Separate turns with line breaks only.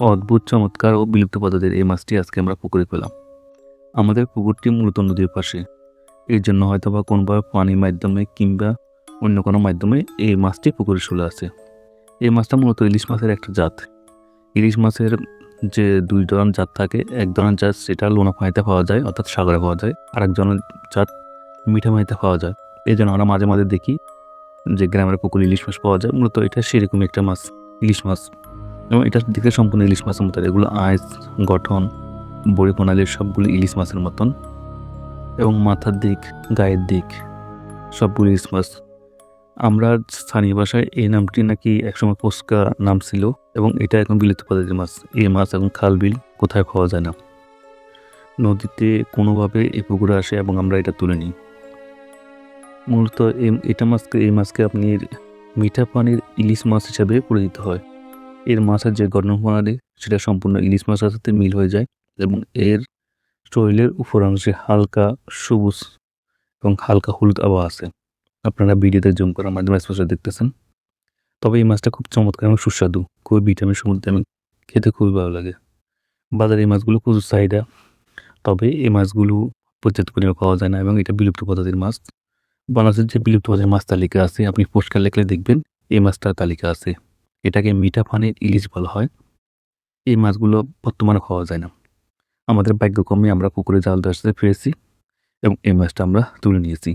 অদ্ভুত, চমৎকার ও বিলুপ্ত প্রজাতির এই মাছটি আজকে আমরা পুকুরে পেলাম। আমাদের পুকুরটি মূলত নদীর পাশে। এর জন্য হয়তোবা কোনোভাবে পানির মাধ্যমে কিংবা অন্য কোনো মাধ্যমে এই মাছটি পুকুরে চলে আসে। এই মাছটা মূলত ইলিশ মাছের একটা জাত। ইলিশ মাছের যে দুই ধরনের জাত থাকে, এক ধরনের জাত সেটা লোনা পানিতে পাওয়া যায়, অর্থাৎ সাগরে পাওয়া যায়, আর এক ধরনের জাত মিঠা পানিতে পাওয়া যায়। এই জন্য আমরা মাঝে মাঝে দেখি যে গ্রামের পুকুরে ইলিশ মাছ পাওয়া যায়। মূলত এটা সেরকমই একটা মাছ, ইলিশ মাছ, এবং এটা দেখতে সম্পূর্ণ ইলিশ মাছের মতো। এগুলো আঁশ, গঠন, বড়ি প্রণালীর সবগুলো ইলিশ মাছের মতন, এবং মাথার দিক, গায়ের দিক সবগুলো ইলিশ মাছ। আমরা স্থানীয় ভাষায় এই নামটি নাকি একসময় পোস্কা নাম ছিল, এবং এটা এখন বিলুপ্ত প্রজাতির মাছ। এই মাছ এখন খাল বিল কোথায় পাওয়া যায় না, নদীতে কোনোভাবে এই পুকুরে আসে এবং আমরা এটা তুলে নিই। মূলত এই মাছকে আপনি মিঠা পানির ইলিশ মাছ হিসাবে পরিচিত হয়। এর মাছের যে গঠন প্রণালী সেটা সম্পূর্ণ ইলিশ মাছের সাথে মিল হয়ে যায়, এবং এর শরীরের উপরাংশে হালকা সবুজ এবং হালকা হলুদ আভা আছে। আপনারা ভিডিওতে জুম করার মাধ্যমে স্পষ্ট দেখতেছেন। তবে এই মাছটা খুব চমৎকার এবং সুস্বাদু, খুবই ভিটামিন সমৃদ্ধ এবং খেতে খুবই ভালো লাগে। বাজারে এই মাছগুলো প্রচুর চাহিদা, তবে এই মাছগুলো পর্যাপ্ত পরিমাণে পাওয়া যায় না, এবং এটা বিলুপ্ত প্রজাতির মাছ। বাংলাদেশের যে বিলুপ্ত প্রজাতির মাছ তালিকা আছে, আপনি পরিষ্কার লেখলে দেখবেন এই মাছটার তালিকা আছে। এটাকে মিঠা পানির ইলিশ বলা হয়। এই মাছগুলো বর্তমানে পাওয়া যায় না। আমাদের ভাগ্যক্রমে আমরা পুকুরে জাল ধরতে পেরেছি এবং এই মাছটা আমরা তুলে নিয়েছি।